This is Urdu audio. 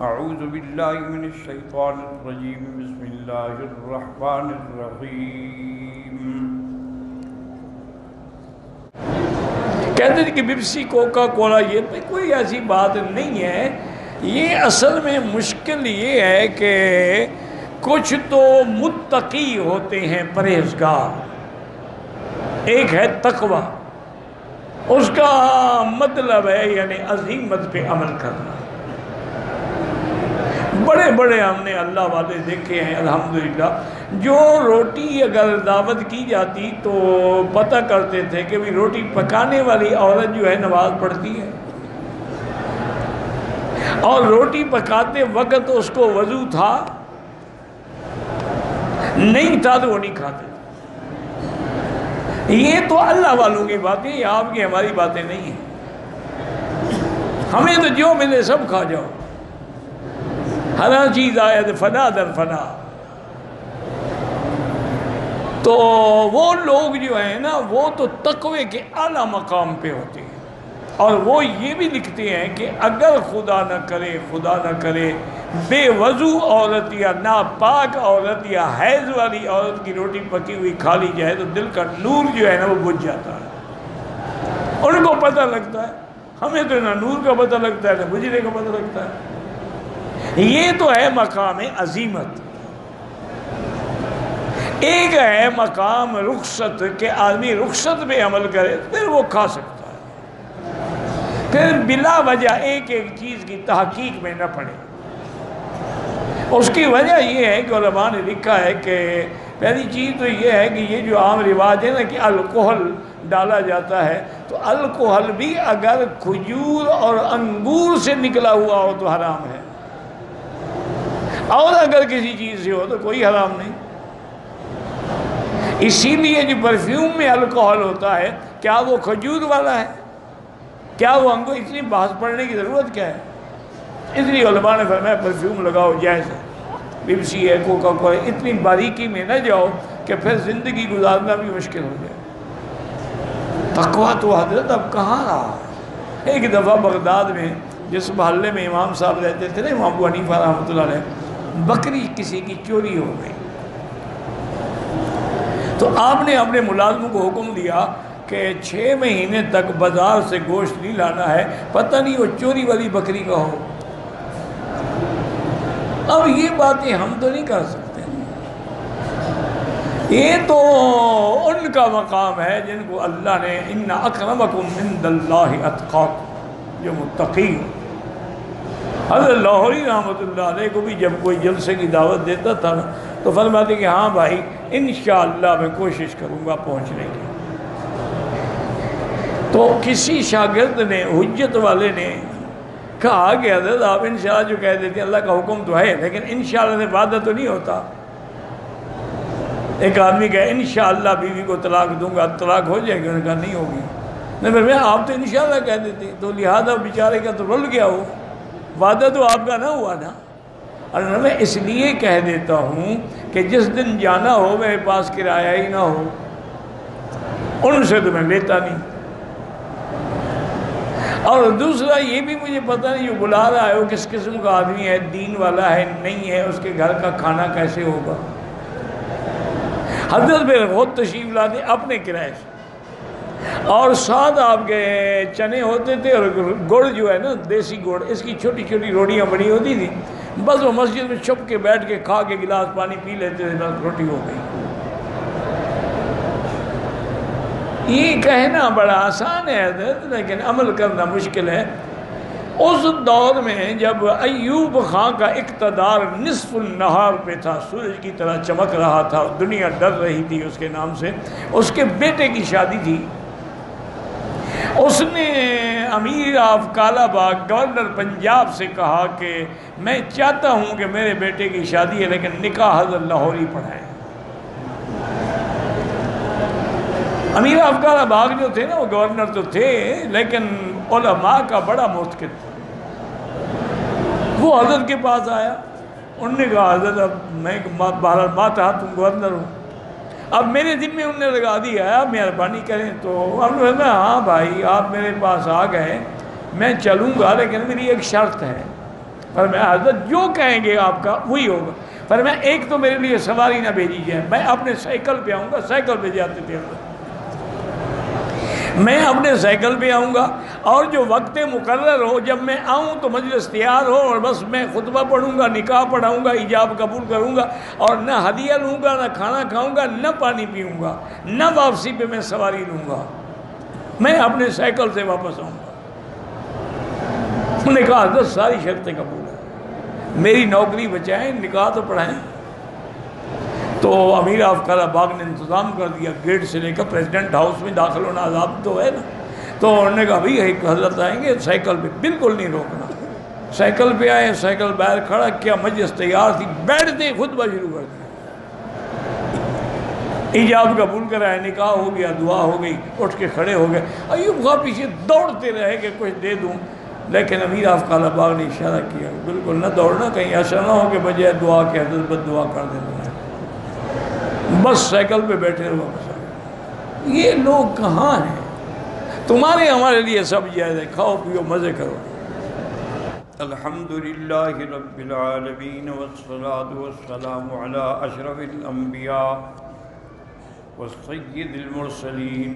اعوذ باللہ من الشیطان الرجیم بسم اللہ الرحمن الرحیم۔ کہتے ہیں کہ پیپسی کوکا کولا یہ کوئی ایسی بات نہیں ہے۔ یہ اصل میں مشکل یہ ہے کہ کچھ تو متقی ہوتے ہیں، پرہیزگار، ایک ہے تقوی، اس کا مطلب ہے یعنی عزیمت پہ عمل کرنا۔ بڑے بڑے ہم نے اللہ والے دیکھے ہیں الحمدللہ، جو روٹی اگر دعوت کی جاتی تو پتہ کرتے تھے کہ بھی روٹی پکانے والی عورت جو ہے نماز پڑھتی ہے، اور روٹی پکاتے وقت اس کو وضو تھا، نہیں تھا تو وہ نہیں کھاتے۔ یہ تو اللہ والوں کی باتیں، یہ آپ کی ہماری باتیں نہیں ہیں۔ ہمیں تو جو ملے سب کھا جاؤ، ہر چیز آئے فنا در فنا۔ تو وہ لوگ جو ہیں نا، وہ تو تقوی کے اعلیٰ مقام پہ ہوتے ہیں، اور وہ یہ بھی لکھتے ہیں کہ اگر خدا نہ کرے بے وضو عورت یا ناپاک عورت یا حیض والی عورت کی روٹی پکی ہوئی کھا لی جائے تو دل کا نور جو ہے نا وہ بجھ جاتا ہے۔ ان کو پتہ لگتا ہے، ہمیں تو نہ نور کا پتہ لگتا ہے نہ بجھنے کا پتہ لگتا ہے۔ یہ تو ہے مقام عزیمت۔ ایک ہے مقام رخصت، کہ آدمی رخصت پہ عمل کرے پھر وہ کھا سکتا ہے، پھر بلا وجہ ایک ایک چیز کی تحقیق میں نہ پڑے۔ اس کی وجہ یہ ہے کہ علماء نے لکھا ہے کہ پہلی چیز تو یہ ہے کہ یہ جو عام رواج ہے نا کہ الکحل ڈالا جاتا ہے، تو الکحل بھی اگر کھجور اور انگور سے نکلا ہوا ہو تو حرام ہے، اور اگر کسی چیز سے ہو تو کوئی حرام نہیں۔ اسی لیے جو پرفیوم میں الکحل ہوتا ہے، کیا وہ کھجور والا ہے، کیا وہ انگور؟ اتنی بحث پڑھنے کی ضرورت کیا ہے؟ اس لیے علماء نے فرمایا پرفیوم لگاؤ جائز ہے، پیپسی ہے، کوکا کولا، اتنی باریکی میں نہ جاؤ کہ پھر زندگی گزارنا بھی مشکل ہو جائے۔ تقویٰ تو حضرت اب کہاں رہا؟ ایک دفعہ بغداد میں جس محلے میں امام صاحب رہتے تھے نا، امام ابو حنیفہ رحمۃ اللہ علیہ، بکری کسی کی چوری ہو گئی، تو آپ نے اپنے ملازموں کو حکم دیا کہ 6 مہینے تک بازار سے گوشت نہیں لانا ہے، پتہ نہیں وہ چوری والی بکری کا ہو۔ اب یہ باتیں ہم تو نہیں کر سکتے، یہ تو ان کا مقام ہے جن کو اللہ نے ان اکرمکم عند اللہ اتقاکم، جو متقی۔ حضرت لاہوری رحمۃ اللہ علیہ کو بھی جب کوئی جلسے کی دعوت دیتا تھا نا تو فرماتے کہ ہاں بھائی انشاءاللہ میں کوشش کروں گا پہنچنے کی۔ تو کسی شاگرد نے، حجت والے نے کہا کہ حضرت آپ انشاءاللہ جو کہہ دیتے ہیں، اللہ کا حکم تو ہے لیکن انشاءاللہ سے وعدہ تو نہیں ہوتا۔ ایک آدمی کہا انشاءاللہ بیوی کو طلاق دوں گا، طلاق ہو جائے گی؟ انہوں نے کہا نہیں ہوگی۔ نہیں پھر میں آپ تو انشاءاللہ کہہ دیتے، تو لہذا بیچارے کا تو رل گیا ہو، وعدہ تو آپ کا نہ ہوا نا۔ اور میں اس لیے کہہ دیتا ہوں کہ جس دن جانا ہو میرے پاس کرایہ ہی نہ ہو، ان سے تو میں لیتا نہیں۔ اور دوسرا یہ بھی مجھے پتہ نہیں جو بلا رہا ہے وہ کس قسم کا آدمی ہے، دین والا ہے نہیں ہے، اس کے گھر کا کھانا کیسے ہوگا۔ حضرت میرے بہت تشریف لاتے اپنے کرائے سے، اور ساتھ آپ کے چنے ہوتے تھے اور گڑ جو ہے نا دیسی گڑ، اس کی چھوٹی چھوٹی روٹیاں بنی ہوتی تھی، بس وہ مسجد میں چھپ کے بیٹھ کے کھا کے گلاس پانی پی لیتے تھے، بس روٹی ہو گئی۔ یہ کہنا بڑا آسان ہے حضرت، لیکن عمل کرنا مشکل ہے۔ اس دور میں جب ایوب خان کا اقتدار نصف النہار پہ تھا، سورج کی طرح چمک رہا تھا، دنیا ڈر رہی تھی اس کے نام سے، اس کے بیٹے کی شادی تھی، اس نے امیر آف کالا باغ گورنر پنجاب سے کہا کہ میں چاہتا ہوں کہ میرے بیٹے کی شادی ہے لیکن نکاح حضرت لاہوری پڑھائیں۔ امیر آف کالا باغ جو تھے نا وہ گورنر تو تھے لیکن علماء کا بڑا معتقد تھا۔ وہ حضرت کے پاس آیا، انہوں نے کہا حضرت اب میں بہرحال ماتحت تم گورنر ہوں، اب میرے دن میں انہوں نے لگا دیا، آپ مہربانی کریں۔ تو اب نے کہا ہاں بھائی آپ میرے پاس آ گئے، میں چلوں گا لیکن میری ایک شرط ہے۔ فرمایا حضرت جو کہیں گے آپ کا وہی ہوگا. فرمایا ایک تو میرے لیے سواری نہ بھیجی جائے, میں اپنے سائیکل پہ آؤں گا. سائیکل پہ جاتے تھے میں اپنے سائیکل پہ آؤں گا, اور جو وقت مقرر ہو جب میں آؤں تو مجلس تیار ہو, اور بس میں خطبہ پڑھوں گا, نکاح پڑھاؤں گا, ایجاب قبول کروں گا, اور نہ ہدیہ لوں گا, نہ کھانا کھاؤں گا, نہ پانی پیوں گا, نہ واپسی پہ میں سواری لوں گا, میں اپنے سائیکل سے واپس آؤں گا. انہوں نے کہا حضرت ساری شرطیں قبول ہیں, میری نوکری بچائیں, نکاح تو پڑھائیں. تو امیر افکار باغ نے انتظام کر دیا, گیٹ سے لے کر پریزیڈنٹ ہاؤس میں داخل ہونا عذاب تو ہے نا. تو انہوں نے کہا بھائی ایک حضرت آئیں گے, سائیکل پہ بالکل نہیں روکنا. سائیکل پہ آئے, سائیکل باہر کھڑا کیا, مجلس تیار تھی, بیٹھتے خطبہ شروع کر دیا. ایجاب قبول کرائے, نکاح ہو گیا, دعا ہو گئی, اٹھ کے کھڑے ہو گئے. ایوب خواہ پیچھے دوڑتے رہے کہ کچھ دے دوں, لیکن امیر افکار باغ نے اشارہ کیا بالکل نہ دوڑنا, کہیں ایسا نہ ہو کہ بجائے دعا کے حضرت بد دعا کر دینا. بس سائیکل پہ بیٹھے رہو. یہ لوگ کہاں ہیں؟ تمہارے ہمارے لیے سب جائز ہے, کھاؤ پیو مزے کرو. الحمدللہ رب العالمین والصلاة والسلام علی اشرف الانبیاء وسید المرسلین.